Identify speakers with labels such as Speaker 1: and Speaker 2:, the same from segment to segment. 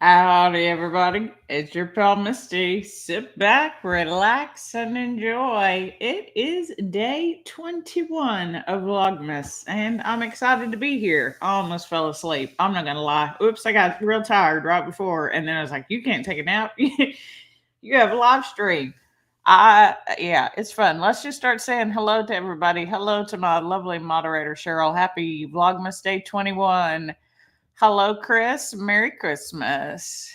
Speaker 1: Howdy, everybody. It's your pal Misty. Sit back, relax, and enjoy. It is day 21 of VLogMas, and I'm excited to be here. I almost fell asleep. I'm not going to lie. Oops, I got real tired right before, and then I was like, you can't take a nap. You have a live stream. Yeah, it's fun. Let's just start saying hello to everybody. Hello to my lovely moderator, Cheryl. Happy VLogMas Day 21. Hello, Chris. Merry Christmas.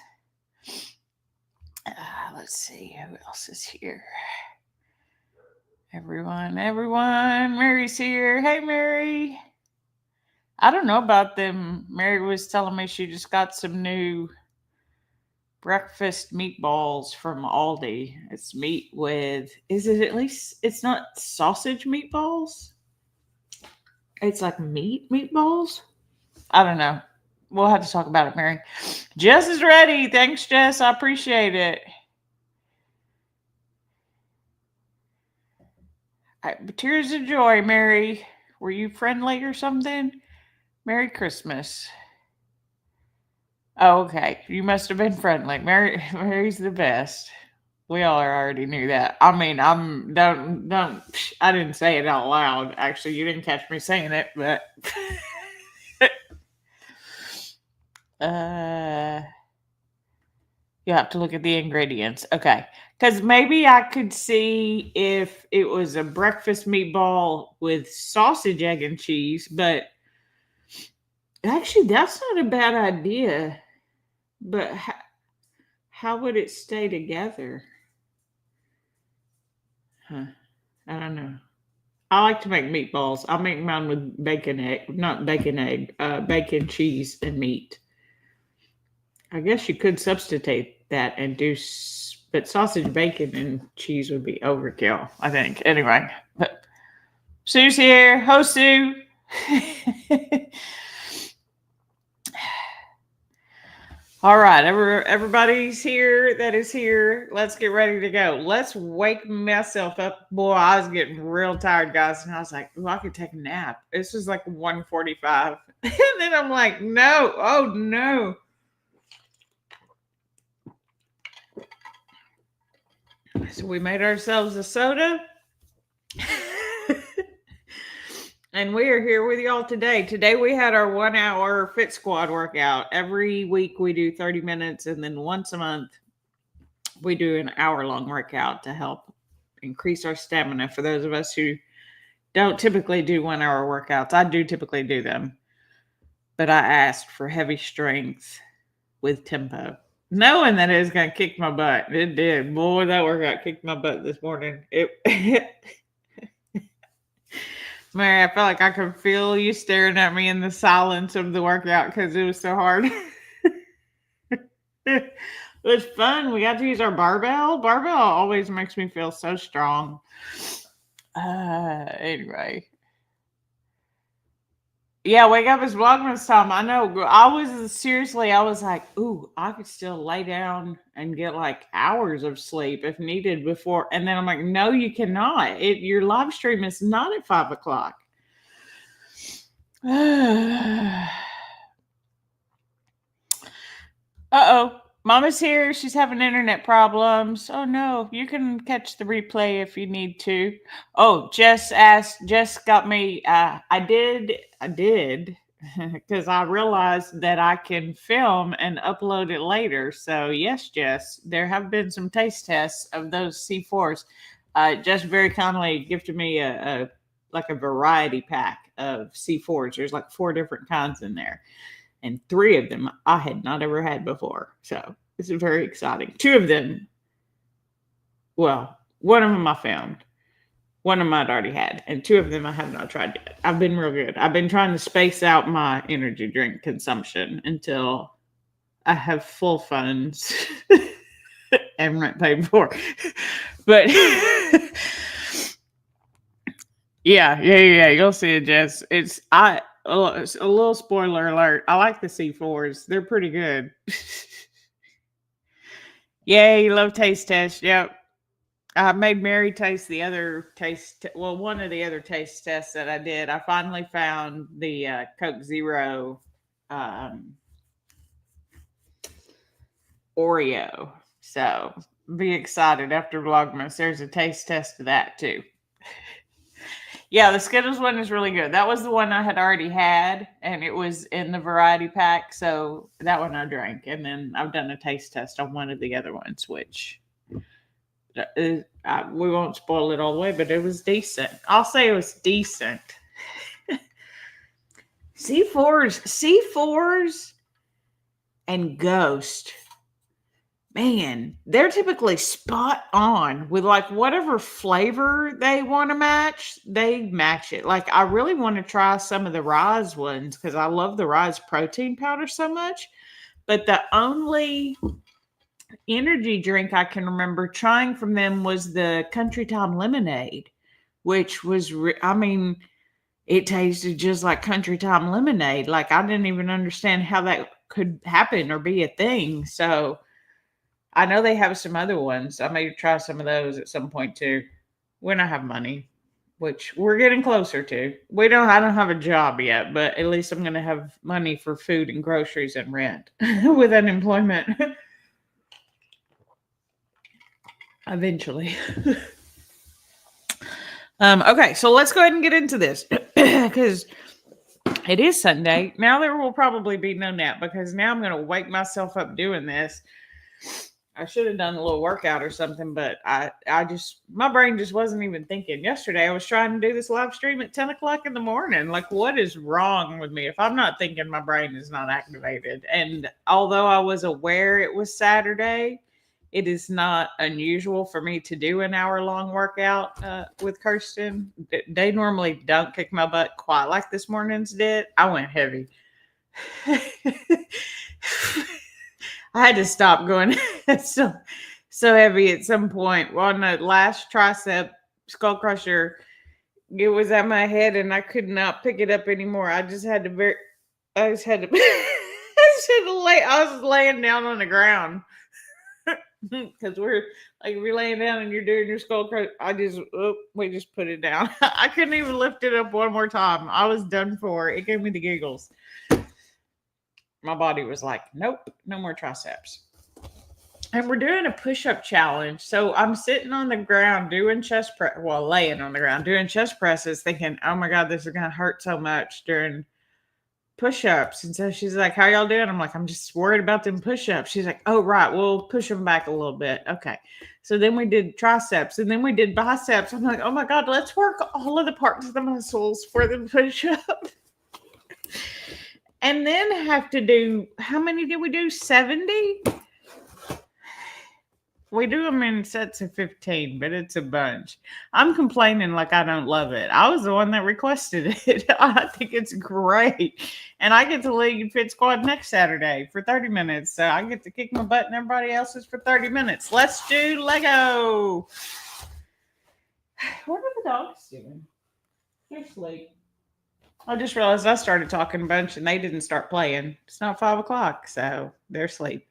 Speaker 1: Let's see who else is here. Everyone. Mary's here. Hey, Mary. I don't know about them. Mary was telling me she just got some new breakfast meatballs from Aldi. It's meat with, is it at least, it's not sausage meatballs? It's like meatballs? I don't know. We'll have to talk about it, Mary. Jess is ready. Thanks, Jess. I appreciate it. Tears of joy, Mary. Were you friendly or something? Merry Christmas. Oh, okay. You must have been friendly. Mary's the best. We all already knew that. I mean, I'm don't. I didn't say it out loud. Actually, you didn't catch me saying it, but uh, you have to look at the ingredients. Okay, because maybe I could see if it was a breakfast meatball with sausage, egg, and cheese, but actually, that's not a bad idea. But how would it stay together? Huh. I don't know. I like to make meatballs. I'll make mine with bacon egg, not bacon egg, bacon, cheese, and meat. I guess you could substitute that and do, but sausage, bacon, and cheese would be overkill, I think. Anyway, but Sue's here. Ho, Sue. All right, everybody's here that is here. Let's get ready to go. Let's wake myself up. Boy, I was getting real tired, guys, and I was like, "Oh, I could take a nap." This was like 1:45, and then I'm like, "No, oh no." So we made ourselves a soda. And we are here with y'all today. Today we had our 1 hour Fit Squad workout. Every week we do 30 minutes, and then once a month we do an hour-long workout to help increase our stamina. For those of us who don't typically do 1 hour workouts, I do typically do them, but I asked for heavy strength with tempo, knowing that it was going to kick my butt. It did. Boy, that workout kicked my butt this morning. Mary, I felt like I could feel you staring at me in the silence of the workout because it was so hard. It was fun. We got to use our barbell. Barbell always makes me feel so strong. Anyway. Yeah, wake up is Vlogmas time. I know. I was like, ooh, I could still lay down and get like hours of sleep if needed before. And then I'm like, no, you cannot. Your live stream is not at 5 o'clock. Uh-oh. Mama's here. She's having internet problems. Oh no. You can catch the replay if you need to. Oh, Jess got me. I did because I realized that I can film and upload it later. So yes, Jess, there have been some taste tests of those C4s. Jess very kindly gifted me a variety pack of C4s. There's like 4 different kinds in there, and 3 of them I had not ever had before. So this is very exciting. 2 of them, well, one of them I found. One of them I'd already had, and 2 of them I have not tried yet. I've been real good. I've been trying to space out my energy drink consumption until I have full funds and rent paid for. But yeah. You'll see it, Jess. A little spoiler alert. I like the C4s. They're pretty good. Yay, love taste test. Yep. I made Mary taste the other one of the other taste tests that I did. I finally found the Coke Zero Oreo. So be excited after Vlogmas. There's a taste test of that too. Yeah, the Skittles one is really good. That was the one I had already had, and it was in the variety pack. So that one I drank, and then I've done a taste test on one of the other ones, which we won't spoil it all the way, but it was decent. I'll say it was decent. C4s, and Ghost. Man, they're typically spot on with like whatever flavor they want to match, they match it. Like I really want to try some of the Rise ones because I love the Rise protein powder so much. But the only energy drink I can remember trying from them was the Country Time Lemonade, which was, it tasted just like Country Time Lemonade. Like I didn't even understand how that could happen or be a thing. So I know they have some other ones. I may try some of those at some point too, when I have money, which we're getting closer to. I don't have a job yet, but at least I'm going to have money for food and groceries and rent with unemployment eventually. Okay, so let's go ahead and get into this because it is Sunday. Now there will probably be no nap because now I'm going to wake myself up doing this. I should have done a little workout or something, but my brain just wasn't even thinking. Yesterday, I was trying to do this live stream at 10 o'clock in the morning. Like, what is wrong with me? If I'm not thinking, my brain is not activated. And although I was aware it was Saturday, it is not unusual for me to do an hour-long workout with Kirsten. They normally don't kick my butt quite like this morning's did. I went heavy. I had to stop going so heavy at some point. Well, on the last tricep skull crusher, it was at my head and I could not pick it up anymore. I was laying down on the ground because we're laying down and you're doing your skull crusher. We just put it down. I couldn't even lift it up one more time. I was done for. It gave me the giggles. My body was like, nope, no more triceps. And we're doing a push-up challenge. So I'm sitting on the ground doing laying on the ground doing chest presses thinking, oh my God, this is going to hurt so much during push-ups. And so she's like, how y'all doing? I'm like, I'm just worried about them push-ups. She's like, oh, right, we'll push them back a little bit. Okay. So then we did triceps and then we did biceps. I'm like, oh my God, let's work all of the parts of the muscles for the push-up. And then have to do, how many did we do? 70? We do them in sets of 15, but it's a bunch. I'm complaining like I don't love it. I was the one that requested it. I think it's great. And I get to lead Fit Squad next Saturday for 30 minutes. So I get to kick my butt and everybody else's for 30 minutes. Let's do Lego. What are the dogs doing? They're asleep. I just realized I started talking a bunch and they didn't start playing. It's not 5 o'clock, so they're asleep.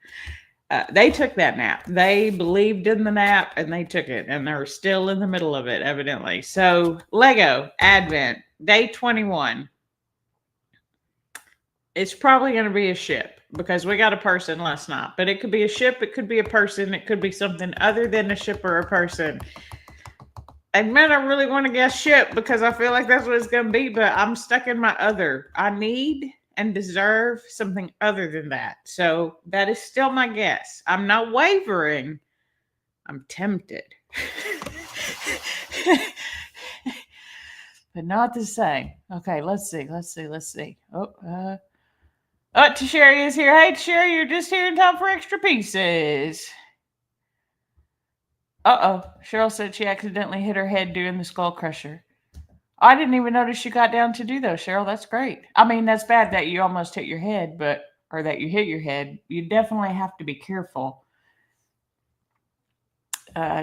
Speaker 1: They took that nap. They believed in the nap and they took it, and they're still in the middle of it, evidently. So, Lego Advent, day 21. It's probably going to be a ship because we got a person last night, but it could be a ship, it could be a person, it could be something other than a ship or a person. Admit I really want to guess ship because I feel like that's what it's going to be, but I'm stuck in my other. I need and deserve something other than that. So that is still my guess. I'm not wavering. I'm tempted. But not the same. Okay, let's see. Oh, Tasheri is here. Hey, Tasheri, you're just here in time for extra pieces. Cheryl said she accidentally hit her head doing the skull crusher. I didn't even notice you got down to do those, Cheryl. That's great. I mean, that's bad that you almost hit your head, or that you hit your head. You definitely have to be careful.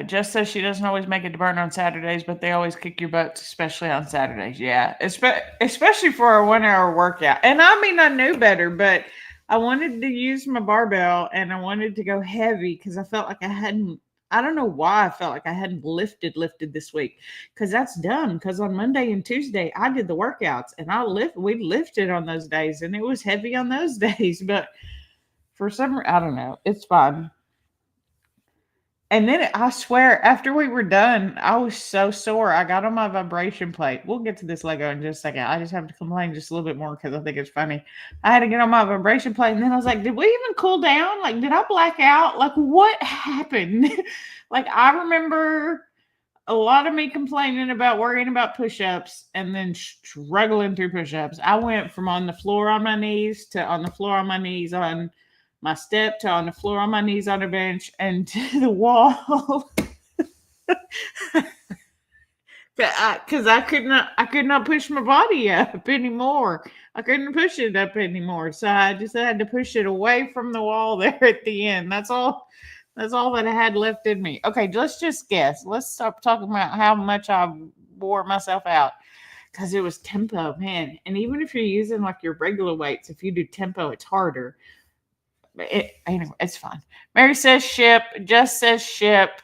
Speaker 1: Jess says she doesn't always make it to burn on Saturdays, but they always kick your butts, especially on Saturdays. Yeah, especially for a 1 hour workout. And I mean, I knew better, but I wanted to use my barbell and I wanted to go heavy because I felt like I don't know why I felt like I hadn't lifted this week, because that's done. Because on Monday and Tuesday I did the workouts and we lifted on those days and it was heavy on those days. But For some, I don't know. It's fun. And then I swear, after we were done, I was so sore. I got on my vibration plate. We'll get to this Lego in just a second. I just have to complain just a little bit more because I think it's funny. I had to get on my vibration plate, and then I was like, "Did we even cool down? Like, did I black out? Like, what happened?" Like, I remember a lot of me complaining about worrying about push-ups and then struggling through push-ups. I went from on the floor on my knees to on the floor on my knees on my step to on the floor on my knees on a bench and to the wall. Because I could not push my body up anymore. I couldn't push it up anymore. So I just had to push it away from the wall there at the end. That's all. That's all that I had left in me. Okay, let's just guess. Let's stop talking about how much I wore myself out. Because it was tempo, man. And even if you're using like your regular weights, if you do tempo, it's harder. But anyway, it's fine. Mary says ship. Jess says ship.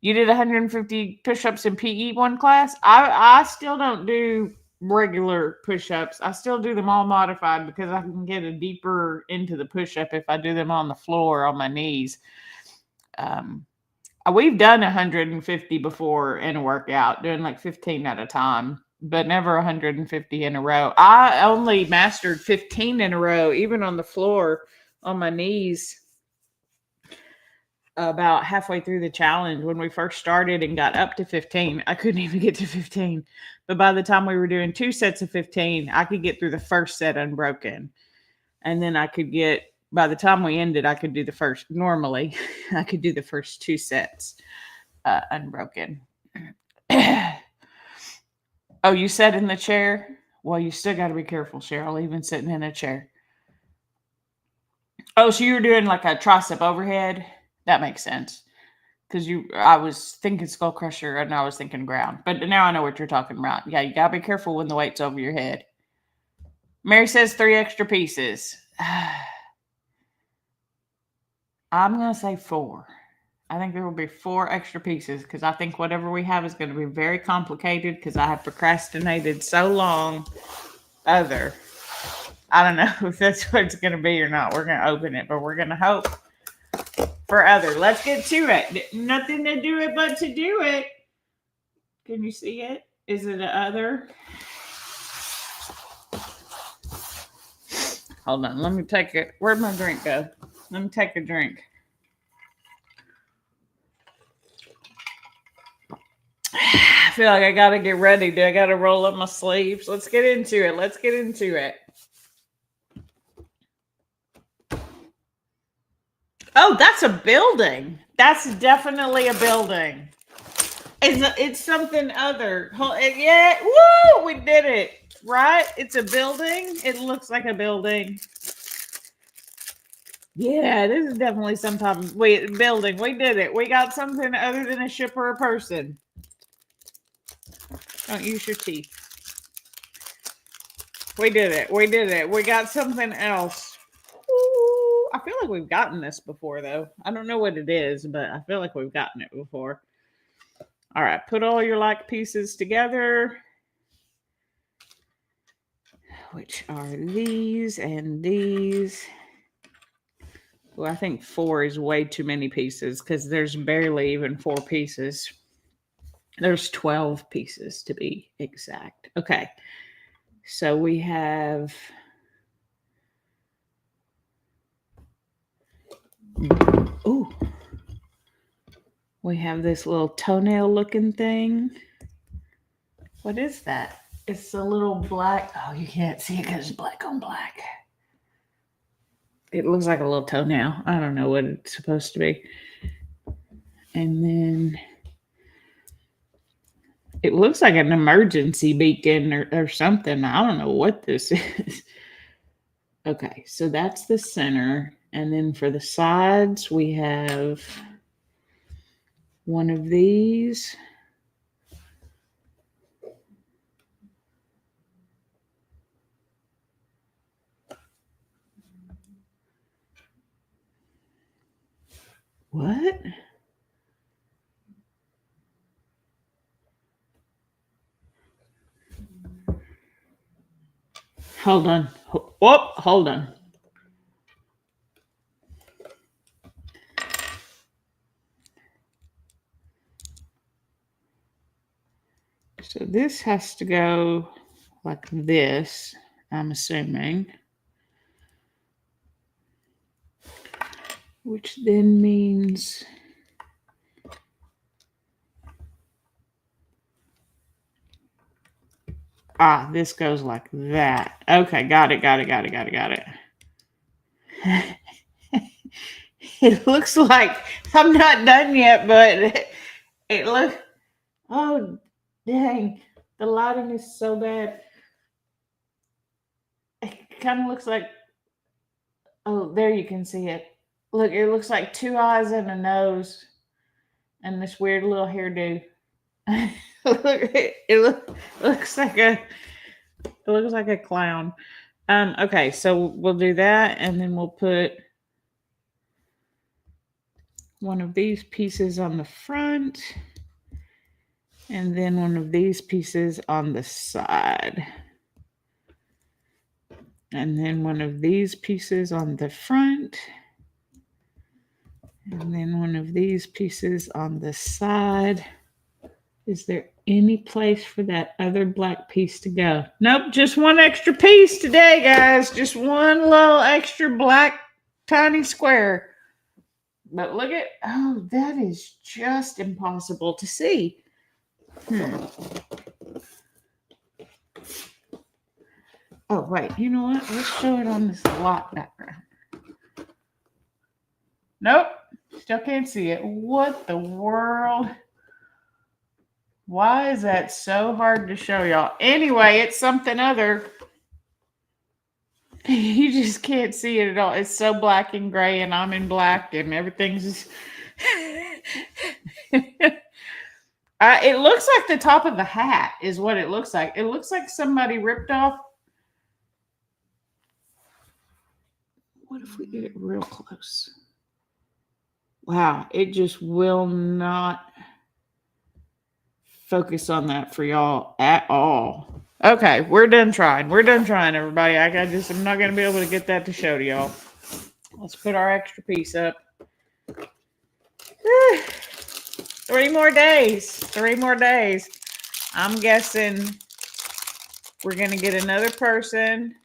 Speaker 1: You did 150 push-ups in PE one class. I still don't do regular push-ups. I still do them all modified because I can get a deeper into the push-up if I do them on the floor on my knees. We've done 150 before in a workout, doing like 15 at a time, but never 150 in a row. I only mastered 15 in a row, even on the floor on my knees, about halfway through the challenge. When we first started and got up to 15, I couldn't even get to 15. But by the time we were doing 2 sets of 15, I could get through the first set unbroken. And then I could get, by the time we ended, I could do the first, normally, I could do the first 2 sets unbroken. Oh, you sat in the chair? Well, you still got to be careful, Cheryl, even sitting in a chair. Oh, so you were doing like a tricep overhead? That makes sense. Because I was thinking skull crusher and I was thinking ground. But now I know what you're talking about. Yeah, you got to be careful when the weight's over your head. Mary says 3 extra pieces. I'm going to say 4. I think there will be 4 extra pieces because I think whatever we have is going to be very complicated because I have procrastinated so long. I don't know if that's what it's going to be or not. We're going to open it, but we're going to hope for other. Let's get to it. Nothing to do it but to do it. Can you see it? Is it an other? Hold on. Let me take it. Where'd my drink go? Let me take a drink. I feel like I got to get ready. Do I got to roll up my sleeves? Let's get into it. Let's get into it. Oh, that's a building. That's definitely a building. It's something other. Yeah, woo! We did it. Right? It's a building. It looks like a building. Yeah, this is definitely some type of building. We did it. We got something other than a ship or a person. Don't use your teeth. We did it. We did it. We got something else. Ooh, I feel like we've gotten this before, though. I don't know what it is, but I feel like we've gotten it before. All right, put all your like pieces together, which are these and these. Well, I think 4 is way too many pieces because there's barely even 4 pieces. There's 12 pieces to be exact. Okay, so we have... Ooh. We have this little toenail looking thing. What is that? It's a little black. Oh, you can't see it because it's black on black. It looks like a little toenail. I don't know what it's supposed to be. And then it looks like an emergency beacon or something. I don't know what this is. Okay, so that's the center. And then for the sides, we have one of these. What? Hold on. Whoop, hold on. So this has to go like this, I'm assuming. Which then means this goes like that. Okay, got it. It looks like I'm not done yet, but it looks, oh, dang. The lighting is so bad. It kind of looks like, oh, there you can see it. Look, it looks like two eyes and a nose and this weird little hairdo. Looks like a clown. Okay, so we'll do that, and then we'll put one of these pieces on the front, and then one of these pieces on the side, and then one of these pieces on the front, and then one of these pieces on the side. Is there any place for that other black piece to go? Nope, just one extra piece today, guys. Just one little extra black tiny square. But look at, oh, that is just impossible to see. Oh, wait, you know what? Let's show it on this lot background. Nope, still can't see it. What the world? Why is that so hard to show y'all? Anyway, it's something other. You just can't see it at all. It's so black and gray, and I'm in black, and everything's just... it looks like the top of the hat is what it looks like. It looks like somebody ripped off. What if we get it real close? Wow, it just will not focus on that for y'all at all. Okay, we're done trying. Everybody. I'm not going to be able to get that to show to y'all. Let's put our extra piece up. 3 more days. I'm guessing we're going to get another person.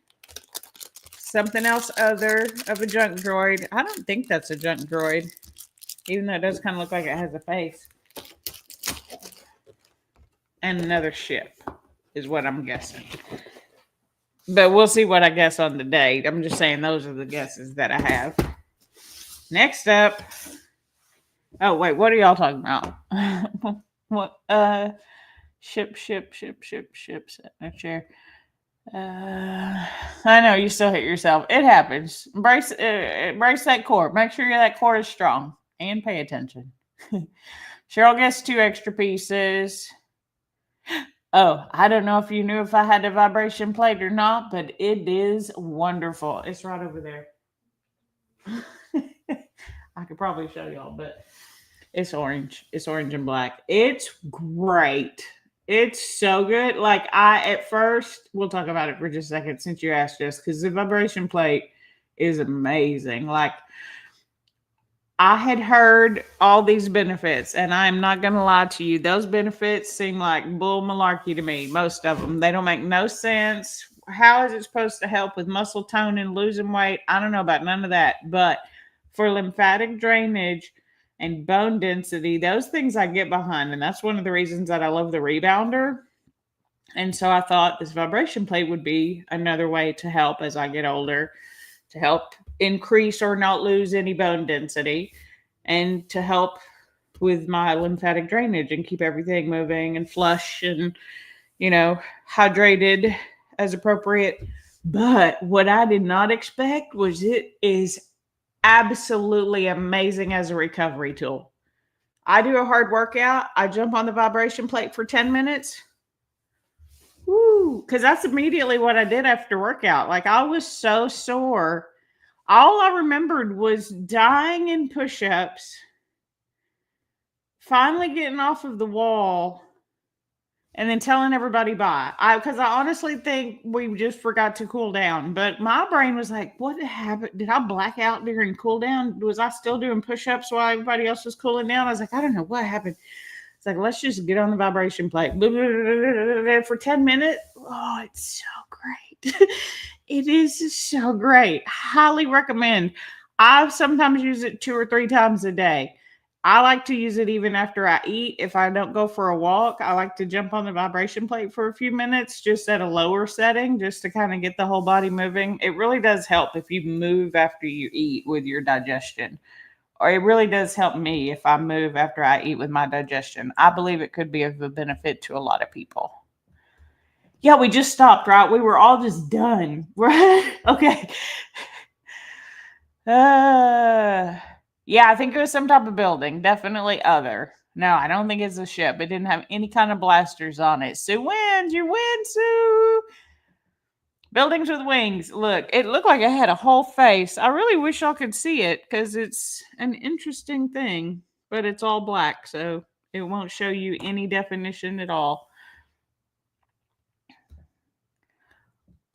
Speaker 1: Something else other of a junk droid. I don't think that's a junk droid. Even though it does kind of look like it has a face. And another ship is what I'm guessing. But we'll see what I guess on the date. I'm just saying those are the guesses that I have. Next up. Oh, wait. What are y'all talking about? What? Ship. Sit in a chair. I know you still hit yourself. It happens. Embrace that core. Make sure that core is strong. And pay attention. Cheryl gets 2 extra pieces. Oh, I don't know if you knew if I had a vibration plate or not, but it is wonderful. It's right over there. I could probably show y'all, but it's orange. It's orange and black. It's great. It's so good. Like at first, we'll talk about it for just a second since you asked us, because the vibration plate is amazing. Like, I had heard all these benefits, and I'm not going to lie to you. Those benefits seem like bull malarkey to me, most of them. They don't make no sense. How is it supposed to help with muscle tone and losing weight? I don't know about none of that. But for lymphatic drainage and bone density, those things I get behind. And that's one of the reasons that I love the rebounder. And so I thought this vibration plate would be another way to help as I get older, to help increase or not lose any bone density, and to help with my lymphatic drainage and keep everything moving and flush and, hydrated as appropriate. But what I did not expect was it is absolutely amazing as a recovery tool. I do a hard workout. I jump on the vibration plate for 10 minutes. Woo! Because that's immediately what I did after workout. Like, I was so sore. All I remembered was dying in push-ups, finally getting off of the wall, and then telling everybody bye. Because I honestly think we just forgot to cool down. But my brain was like, what happened? Did I black out during cool down? Was I still doing push-ups while everybody else was cooling down? I was like, I don't know what happened. It's like, let's just get on the vibration plate for 10 minutes. Oh, it's so great. It is so great. Highly recommend. I sometimes use it 2 or 3 times a day. I like to use it even after I eat. If I don't go for a walk, I like to jump on the vibration plate for a few minutes, just at a lower setting, just to kind of get the whole body moving. It really does help if you move after you eat with your digestion. Or it really does help me if I move after I eat with my digestion. I believe it could be of a benefit to a lot of people. Yeah, we just stopped, right? We were all just done. Right? Okay. Yeah, I think it was some type of building. Definitely other. No, I don't think it's a ship. It didn't have any kind of blasters on it. Sue wins. You win, Sue. Buildings with wings. Look, it looked like it had a whole face. I really wish y'all could see it because it's an interesting thing, but it's all black, so it won't show you any definition at all.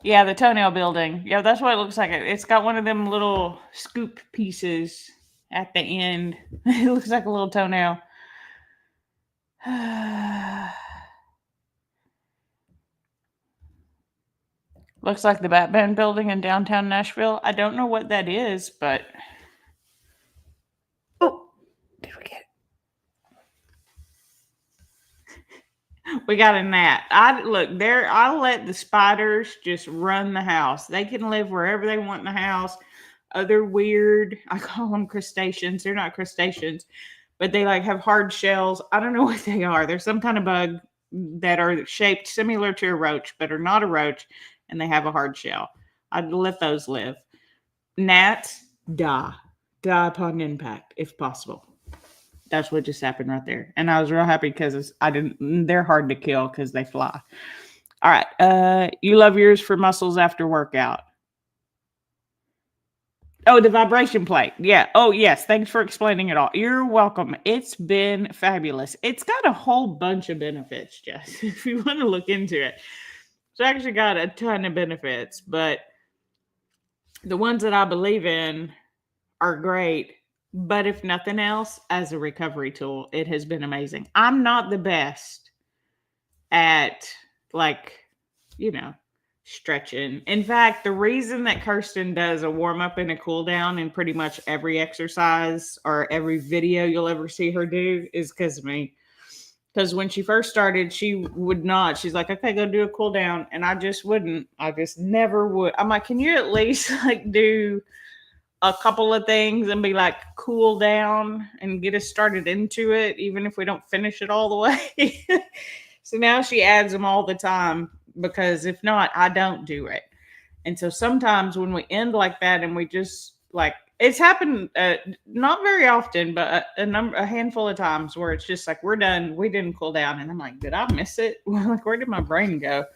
Speaker 1: Yeah, the toenail building. Yeah, that's what it looks like. It's got one of them little scoop pieces at the end. It looks like a little toenail. Looks like the Batman building in downtown Nashville. I don't know what that is, but oh, did we get it? We got a gnat. I'll let the spiders just run the house. They can live wherever they want in the house. Other weird, I call them crustaceans. They're not crustaceans, but they like have hard shells. I don't know what they are. They're some kind of bug that are shaped similar to a roach, but are not a roach, and they have a hard shell. I'd let those live. Gnats die upon impact if possible. That's what just happened right there, and I was real happy because I didn't. They're hard to kill because they fly. All right, you love yours for muscles after workout. Oh, the vibration plate. Yeah. Oh, yes. Thanks for explaining it all. You're welcome. It's been fabulous. It's got a whole bunch of benefits, Jess, if you want to look into it. It's actually got a ton of benefits, but the ones that I believe in are great. But if nothing else, as a recovery tool, it has been amazing. I'm not the best at, like, you know, stretching. In fact, the reason that Kirsten does a warm up and a cool down in pretty much every exercise or every video you'll ever see her do is because of me. Because when she first started, she would not. She's like, okay, go do a cool down. And I just wouldn't. I just never would. I'm like, can you at least like do a couple of things and be like, cool down and get us started into it, even if we don't finish it all the way? So now she adds them all the time because if not, I don't do it. And so sometimes when we end like that and we just like, it's happened not very often, but a handful of times where it's just like, we're done. We didn't cool down. And I'm like, did I miss it? Like, where did my brain go?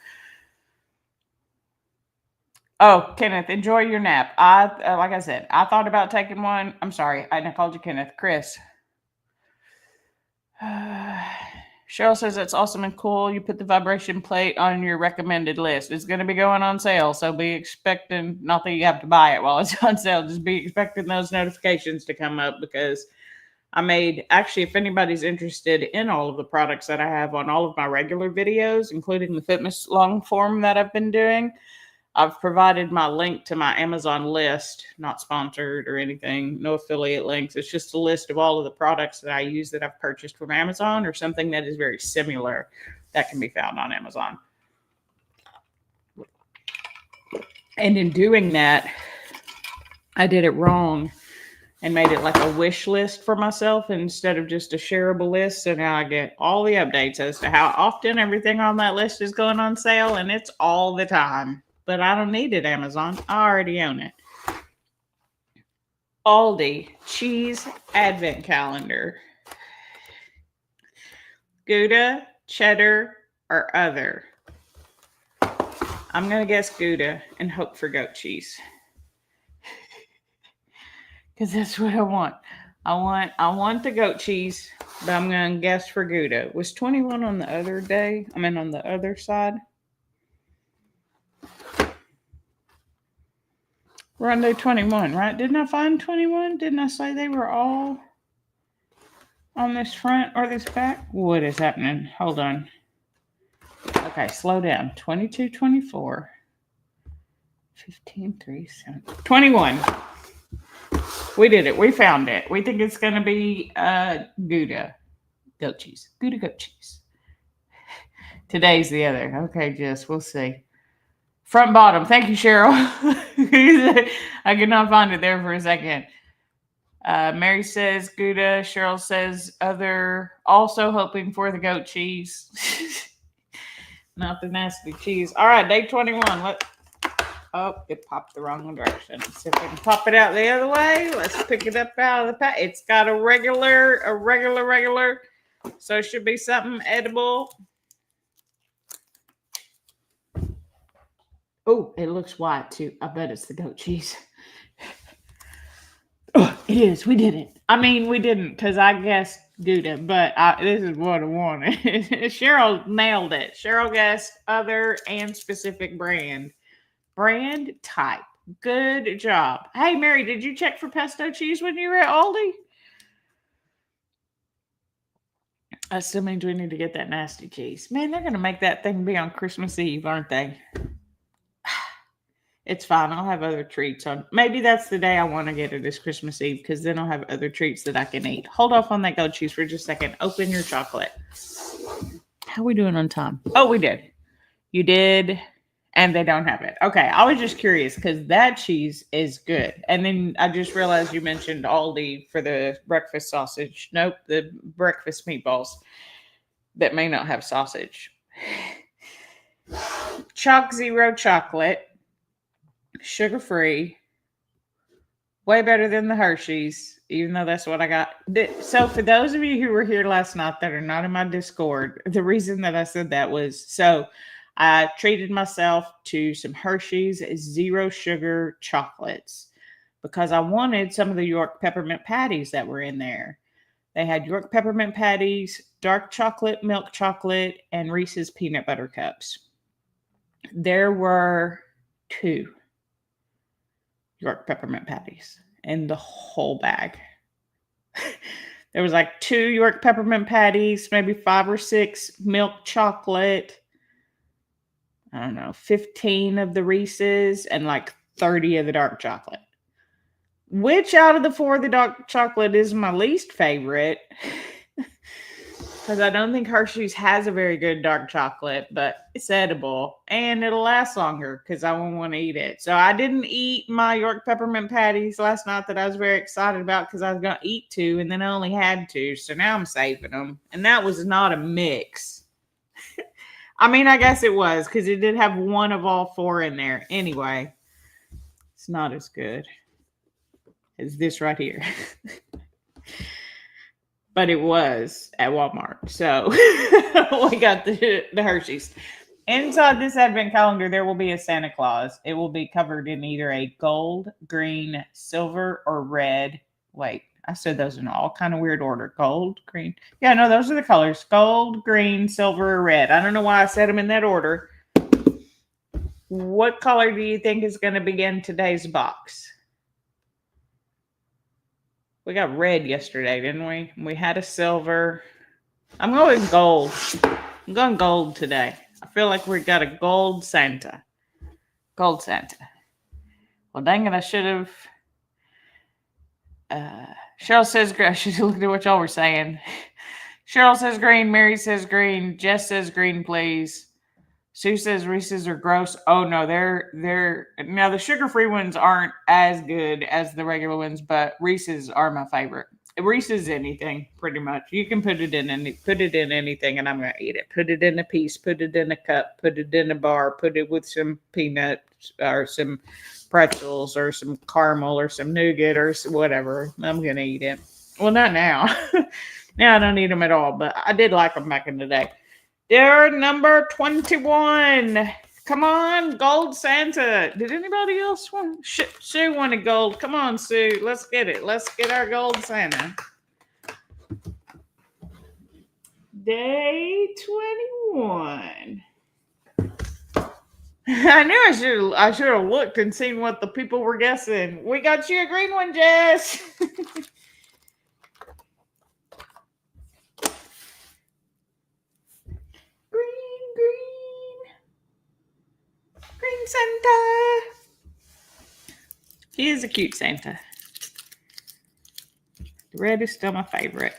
Speaker 1: Oh, Kenneth, enjoy your nap. Like I said, I thought about taking one. I'm sorry. I called you Kenneth. Chris. Cheryl says that's awesome and cool. You put the vibration plate on your recommended list. It's going to be going on sale, so be expecting, not that you have to buy it while it's on sale, just be expecting those notifications to come up because actually, if anybody's interested in all of the products that I have on all of my regular videos, including the fitness long form that I've been doing, I've provided my link to my Amazon list, not sponsored or anything, no affiliate links. It's just a list of all of the products that I use that I've purchased from Amazon or something that is very similar that can be found on Amazon. And in doing that, I did it wrong and made it like a wish list for myself instead of just a shareable list. So now I get all the updates as to how often everything on that list is going on sale, and it's all the time. But I don't need it, Amazon. I already own it. Aldi cheese advent calendar. Gouda, cheddar, or other. I'm going to guess Gouda and hope for goat cheese. Because that's what I want. I want the goat cheese, but I'm going to guess for Gouda. Was 21 on the other day? I mean, on the other side? We're on day 21, right? Didn't I find 21? Didn't I say they were all? on this front or this back? What is happening? Hold on. Okay, slow down. 22, 24, 15, 3, 7, 21. We did it. We found it. We think it's going to be Gouda goat cheese. Gouda goat cheese. Today's the other. Okay, Jess, we'll see. Front bottom. Thank you, Cheryl. I could not find it there for a second. Mary says Gouda. Cheryl says other. Also hoping for the goat cheese. Not the nasty cheese. All right, day 21. Oh, it popped the wrong direction. Let's see if we can pop it out the other way. Let's pick it up out of the pack. It's got a regular. So it should be something edible. Oh, it looks white too. I bet it's the goat cheese. Oh, it is. We did it. I mean, we didn't because I guessed Gouda, but this is what I wanted. Cheryl nailed it. Cheryl guessed other and specific brand. Brand type. Good job. Hey, Mary, did you check for pesto cheese when you were at Aldi? That still means we need to get that nasty cheese. Man, they're going to make that thing be on Christmas Eve, aren't they? It's fine. I'll have other treats on. Maybe that's the day I want to get it is Christmas Eve because then I'll have other treats that I can eat. Hold off on that goat cheese for just a second. Open your chocolate. How are we doing on time? Oh, we did. You did. And they don't have it. Okay. I was just curious because that cheese is good. And then I just realized you mentioned Aldi for the breakfast sausage. Nope. The breakfast meatballs that may not have sausage. Chalk Zero chocolate. Sugar-free, way better than the Hershey's, even though that's what I got. So for those of you who were here last night that are not in my Discord, the reason that I said that was, so I treated myself to some Hershey's zero sugar chocolates because I wanted some of the York peppermint patties that were in there. They had York peppermint patties, dark chocolate, milk chocolate, and Reese's peanut butter cups. There were 2 York peppermint patties in the whole bag. There was like 2 York peppermint patties, maybe 5 or 6 milk chocolate. I don't know, 15 of the Reese's and like 30 of the dark chocolate. Which out of the 4 of the dark chocolate is my least favorite? Because I don't think Hershey's has a very good dark chocolate, but it's edible and it'll last longer because I won't want to eat it. So I didn't eat my York peppermint patties last night that I was very excited about because I was going to eat 2 and then I only had 2. So now I'm saving them. And that was not a mix. I mean, I guess it was because it did have 1 of all 4 in there. Anyway, it's not as good as this right here. But it was at Walmart. So we got the Hershey's. Inside this advent calendar, there will be a Santa Claus. It will be covered in either a gold, green, silver, or red. Wait, I said those in all kind of weird order. Gold, green. Yeah, no, those are the colors. Gold, green, silver, or red. I don't know why I said them in that order. What color do you think is going to be in today's box? We got red yesterday, didn't we? We had a silver. I'm going gold. I'm going gold today. I feel like we got a gold Santa. Gold Santa. Well, dang it, I should have. Cheryl says, I should have looked at what y'all were saying. Cheryl says green. Mary says green. Jess says green, please. Sue says Reese's are gross. Oh no, they're now the sugar-free ones aren't as good as the regular ones, but Reese's are my favorite. Reese's anything, pretty much. You can put it in anything, and I'm gonna eat it. Put it in a piece, put it in a cup, put it in a bar, put it with some peanuts or some pretzels or some caramel or some nougat or whatever. I'm gonna eat it. Well, not now. Now I don't eat them at all, but I did like them back in the day. They're number 21. Come on, gold Santa. Did anybody else want? Sue wanted gold. Come on, Sue. Let's get it. Let's get our gold Santa. Day 21. I knew I should have looked and seen what the people were guessing. We got you a green one, Jess. Santa. He is a cute Santa. The red is still my favorite.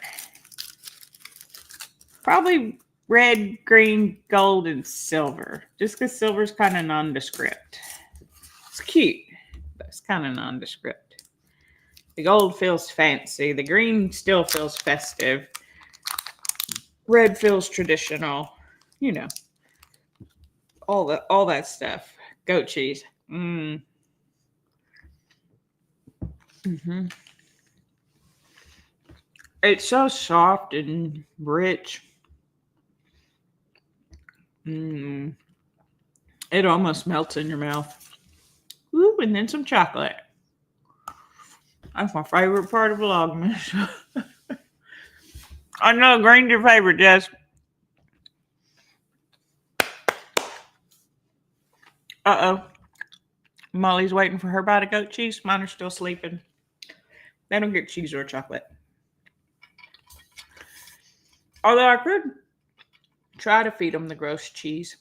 Speaker 1: Probably red, green, gold, and silver. Just because silver's kind of nondescript. It's cute, but it's kind of nondescript. The gold feels fancy. The green still feels festive. Red feels traditional. You know, all that stuff. Goat cheese. It's so soft and rich. It almost melts in your mouth. Ooh, and then some chocolate. That's my favorite part of VLogMas. I know, green's your favorite, Jess. Uh-oh. Molly's waiting for her bite of goat cheese. Mine are still sleeping. They don't get cheese or chocolate. Although I could try to feed them the gross cheese.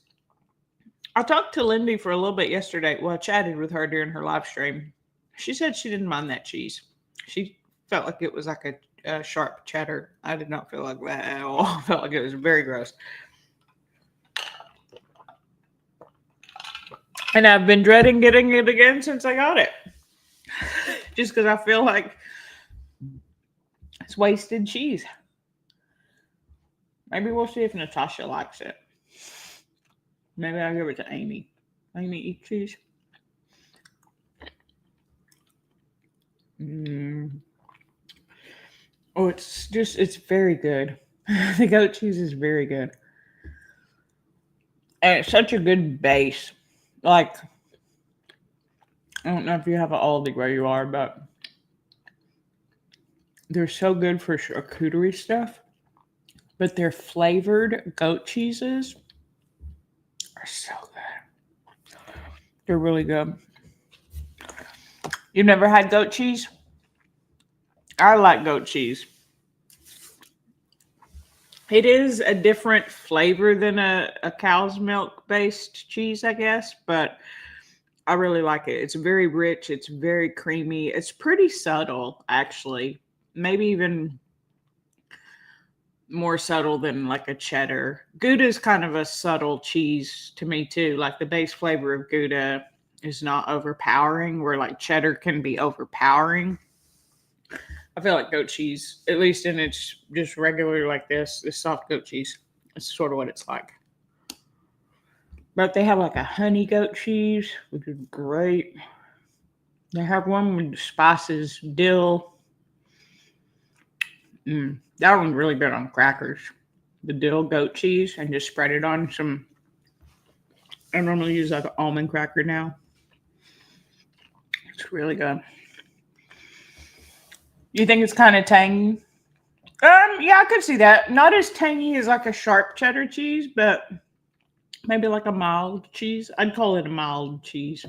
Speaker 1: I talked to Lindy for a little bit yesterday. Well, I chatted with her during her live stream. She said she didn't mind that cheese. She felt like it was like a sharp cheddar. I did not feel like that at all. I felt like it was very gross. And I've been dreading getting it again since I got it. Just because I feel like it's wasted cheese. Maybe we'll see if Natasha likes it. Maybe I'll give it to Amy. Amy, eat cheese. Oh, it's very good. The goat cheese is very good. And it's such a good base. Like, I don't know if you have an Aldi where you are, but they're so good for charcuterie stuff. But their flavored goat cheeses are so good. They're really good. You've never had goat cheese? I like goat cheese. It is a different flavor than a cow's milk based cheese, I guess, but I really like it. It's very rich. It's very creamy. It's pretty subtle, actually. Maybe even more subtle than like a cheddar. Gouda is kind of a subtle cheese to me too. Like the base flavor of Gouda is not overpowering, where like cheddar can be overpowering. I feel like goat cheese, at least in its just regular like this soft goat cheese, it's sort of what it's like. But they have like a honey goat cheese, which is great. They have one with spices, dill. That one's really good on crackers. The dill goat cheese, and just spread it on some. I normally use like an almond cracker now. It's really good. You think it's kind of tangy? Yeah, I could see that. Not as tangy as like a sharp cheddar cheese, but maybe like a mild cheese. I'd call it a mild cheese.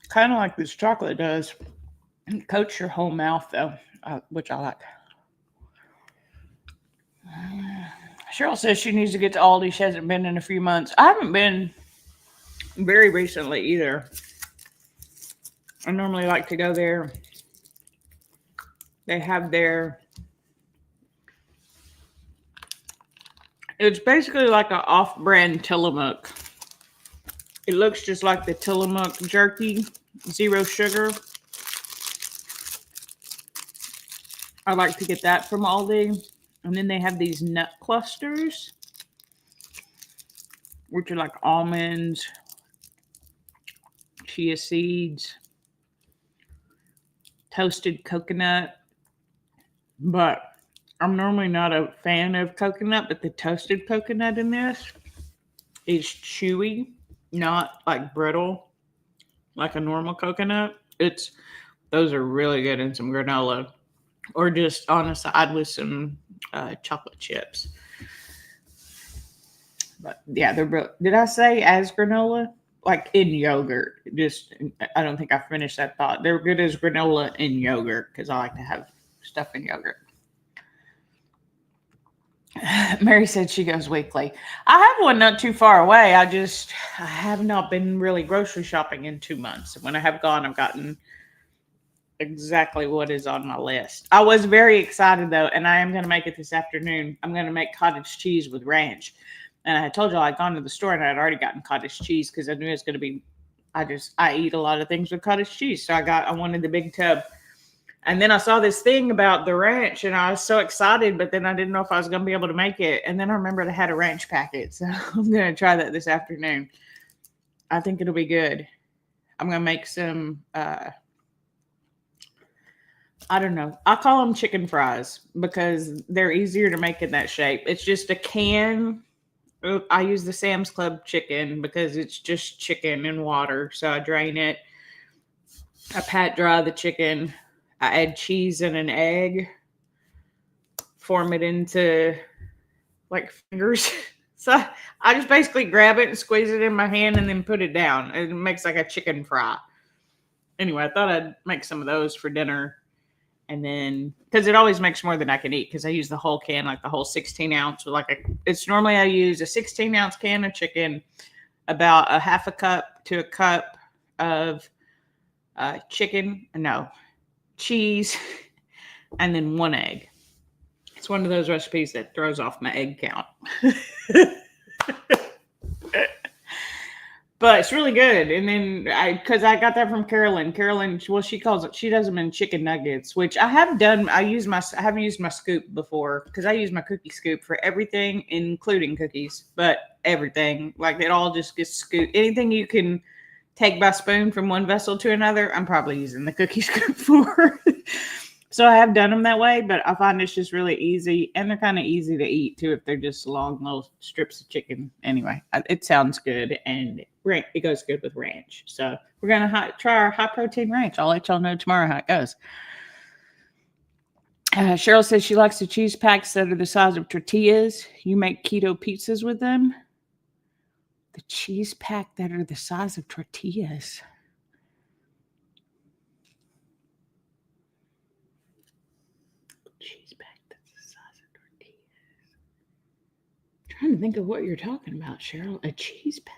Speaker 1: Kind of like this chocolate does. It coats your whole mouth, though, which I like. Cheryl says she needs to get to Aldi. She hasn't been in a few months. I haven't been very recently either. I normally like to go there. They have it's basically like an off-brand Tillamook. It looks just like the Tillamook jerky, 0 sugar. I like to get that from Aldi. And then they have these nut clusters, which are like almonds, chia seeds, toasted coconut. But I'm normally not a fan of coconut, but the toasted coconut in this is chewy, not like brittle, like a normal coconut. Those are really good in some granola, or just on the side with some chocolate chips. But yeah, did I say as granola? Like in yogurt. I don't think I finished that thought. They're good as granola in yogurt because I like to have stuff in yogurt. Mary said she goes weekly. I have one not too far away. I have not been really grocery shopping in 2 months. When I have gone, I've gotten exactly what is on my list. I was very excited though, and I am going to make it this afternoon. I'm going to make cottage cheese with ranch. And I had told y'all I'd gone to the store and I had already gotten cottage cheese because I knew it was going to be. I eat a lot of things with cottage cheese, so I wanted the big tub. And then I saw this thing about the ranch, and I was so excited, but then I didn't know if I was going to be able to make it. And then I remembered I had a ranch packet, so I'm going to try that this afternoon. I think it'll be good. I'm going to make some. I don't know. I call them chicken fries because they're easier to make in that shape. It's just a can. I use the Sam's Club chicken because it's just chicken and water. So I drain it. I pat dry the chicken. I add cheese and an egg. Form it into like fingers. So I just basically grab it and squeeze it in my hand and then put it down. It makes like a chicken fry. Anyway, I thought I'd make some of those for dinner. And then, because it always makes more than I can eat, because I use the whole can, like the whole 16 ounce. It's normally I use a 16 ounce can of chicken, about a half a cup to a cup of cheese, and then 1 egg. It's one of those recipes that throws off my egg count. But it's really good. And then because I got that from Carolyn. Carolyn, well, she does them in chicken nuggets, which I have done. I haven't used my scoop before because I use my cookie scoop for everything, including cookies, but everything. Like it all just gets scooped. Anything you can take by spoon from one vessel to another, I'm probably using the cookie scoop for. So I have done them that way, but I find it's just really easy, and they're kind of easy to eat too if they're just long little strips of chicken. Anyway, it sounds good, and it goes good with ranch. So we're gonna try our high protein ranch. I'll let y'all know tomorrow how it goes. Cheryl says she likes the cheese packs that are the size of tortillas. You make keto pizzas with them. The cheese pack that are the size of tortillas. Cheese pack that's the size of tortillas. I'm trying to think of what you're talking about, Cheryl. A cheese pack?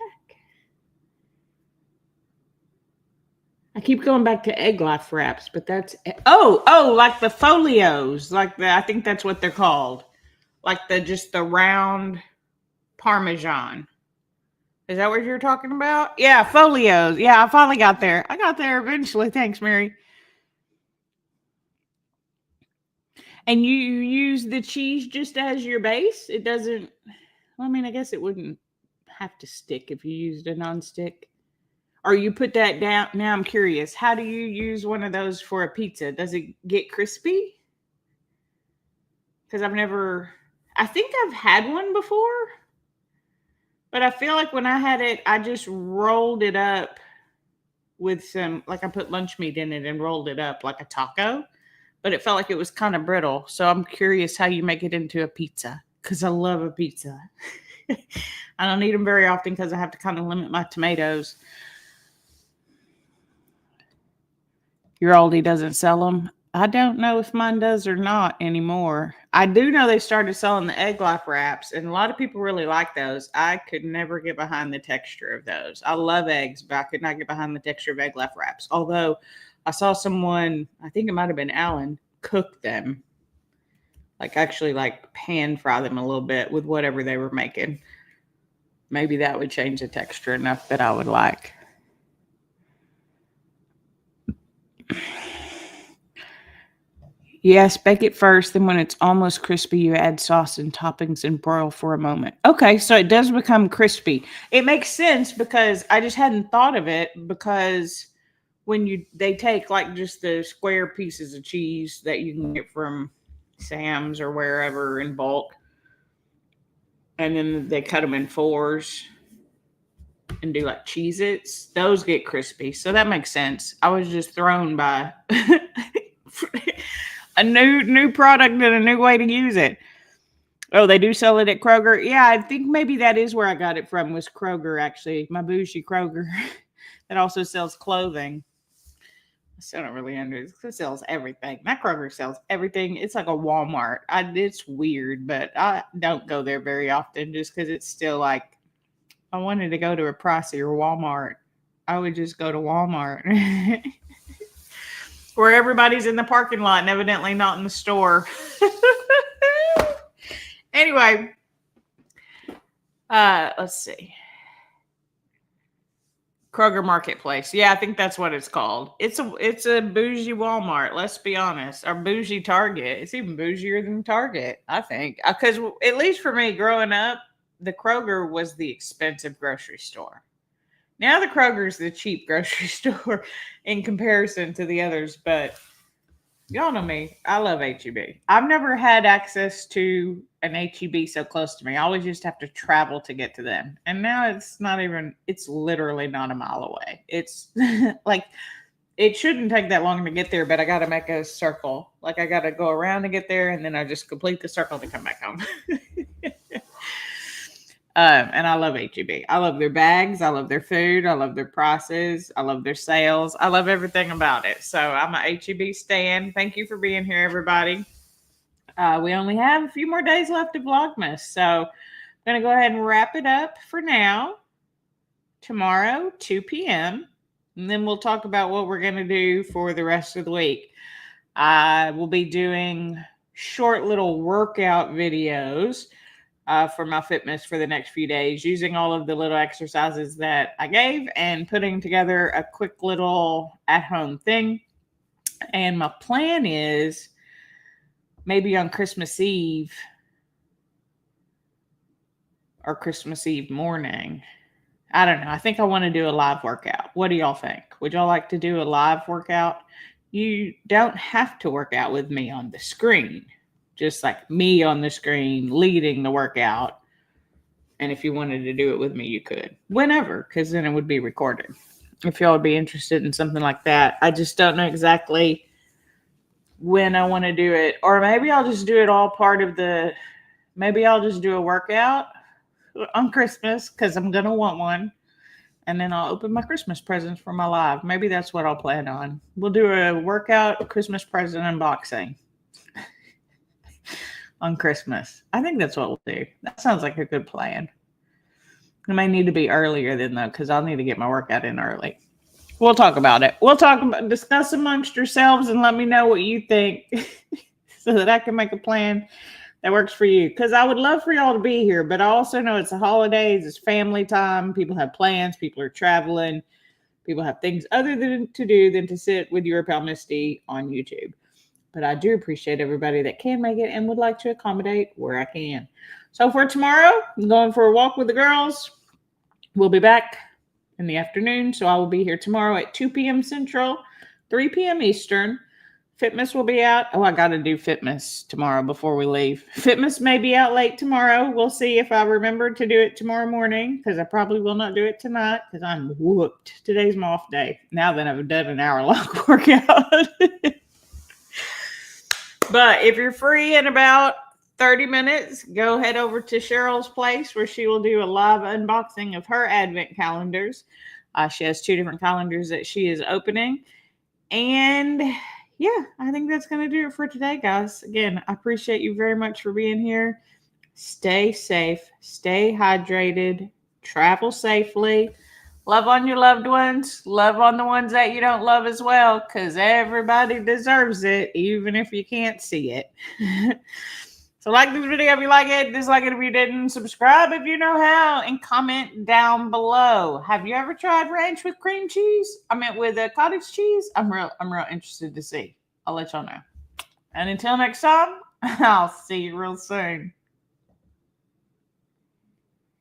Speaker 1: I keep going back to egg life wraps, but that's like the folios, I think that's what they're called, like the round Parmesan. Is that what you're talking about? Yeah, folios. Yeah, I finally got there. I got there eventually. Thanks, Mary. And you use the cheese just as your base? It doesn't. Well, I mean, I guess it wouldn't have to stick if you used a nonstick. Or you put that down. Now I'm curious. How do you use one of those for a pizza? Does it get crispy? Because I think I've had one before. But I feel like when I had it, I just rolled it up with I put lunch meat in it and rolled it up like a taco. But it felt like it was kind of brittle. So I'm curious how you make it into a pizza. Because I love a pizza. I don't eat them very often because I have to kind of limit my tomatoes. Your Aldi doesn't sell them. I don't know if mine does or not anymore. I do know they started selling the egg life wraps, and a lot of people really like those. I could never get behind the texture of those. I love eggs, but I could not get behind the texture of egg life wraps. Although I saw someone, I think it might have been Alan, cook them. Actually pan fry them a little bit with whatever they were making. Maybe that would change the texture enough that I would like. Yes, bake it first. Then when it's almost crispy, you add sauce and toppings and broil for a moment. Okay, so it does become crispy. It makes sense because I just hadn't thought of it because when they take just the square pieces of cheese that you can get from Sam's or wherever in bulk, and then they cut them in fours and do Cheez-Its, those get crispy. So that makes sense. I was just thrown by a new product and a new way to use it. Oh, they do sell it at Kroger. Yeah, I think maybe that is where I got it from, was Kroger, actually. My bougie Kroger that also sells clothing. still don't really understand. It sells everything. That Kroger sells everything. It's like a Walmart. It's weird, but I don't go there very often just because it's still like, I wanted to go to a pricier Walmart, I would just go to Walmart. Where everybody's in the parking lot and evidently not in the store. Anyway, let's see. Kroger Marketplace. Yeah, I think that's what it's called. It's a bougie Walmart, let's be honest. Or bougie Target. It's even bougier than Target, I think. Because at least for me, growing up, the Kroger was the expensive grocery store. Now the Kroger's the cheap grocery store in comparison to the others, but y'all know me. I love HEB. I've never had access to an HEB so close to me. I always just have to travel to get to them. And now it's literally not a mile away. It's like, it shouldn't take that long to get there, but I got to make a circle. Like, I got to go around to get there, and then I just complete the circle to come back home. And I love HEB. I love their bags. I love their food. I love their prices. I love their sales. I love everything about it. So I'm a HEB stan. Thank you for being here, everybody. We only have a few more days left of Vlogmas. So I'm going to go ahead and wrap it up for now. Tomorrow, 2 p.m. And then we'll talk about what we're going to do for the rest of the week. I will be doing short little workout videos for my fitness for the next few days, using all of the little exercises that I gave and putting together a quick little at-home thing. And my plan is maybe on Christmas Eve or Christmas Eve morning. I don't know. I think I want to do a live workout. What do y'all think? Would y'all like to do a live workout? You don't have to work out with me on the screen. Just like me on the screen leading the workout. And if you wanted to do it with me, you could. Whenever, because then it would be recorded. If y'all would be interested in something like that. I just don't know exactly when I want to do it. Or maybe I'll just do it all part of the... Maybe I'll just do a workout on Christmas, because I'm going to want one. And then I'll open my Christmas presents for my live. Maybe that's what I'll plan on. We'll do a workout Christmas present unboxing. On Christmas. I think that's what we'll do. That sounds like a good plan. It may need to be earlier than though, because I'll need to get my workout in early. We'll talk about it. Discuss amongst yourselves and let me know what you think so that I can make a plan that works for you. Because I would love for y'all to be here, but I also know it's the holidays, it's family time, people have plans, people are traveling, people have things other than to do than to sit with your pal Misty on YouTube. But I do appreciate everybody that can make it and would like to accommodate where I can. So for tomorrow, I'm going for a walk with the girls. We'll be back in the afternoon. So I will be here tomorrow at 2 p.m. Central, 3 p.m. Eastern. Fitmas will be out. Oh, I got to do Fitmas tomorrow before we leave. Fitmas may be out late tomorrow. We'll see if I remember to do it tomorrow morning, because I probably will not do it tonight because I'm whooped. Today's my off day. Now that I've done an hour-long workout. But if you're free in about 30 minutes, go head over to Cheryl's place where she will do a live unboxing of her advent calendars. She has 2 different calendars that she is opening. And yeah, I think that's going to do it for today, guys. Again, I appreciate you very much for being here. Stay safe, stay hydrated, travel safely. Love on your loved ones. Love on the ones that you don't love as well, because everybody deserves it, even if you can't see it. So like this video if you like it, dislike it if you didn't, subscribe if you know how, and comment down below. Have you ever tried ranch with cream cheese? I meant with cottage cheese? I'm real interested to see. I'll let y'all know. And until next time, I'll see you real soon.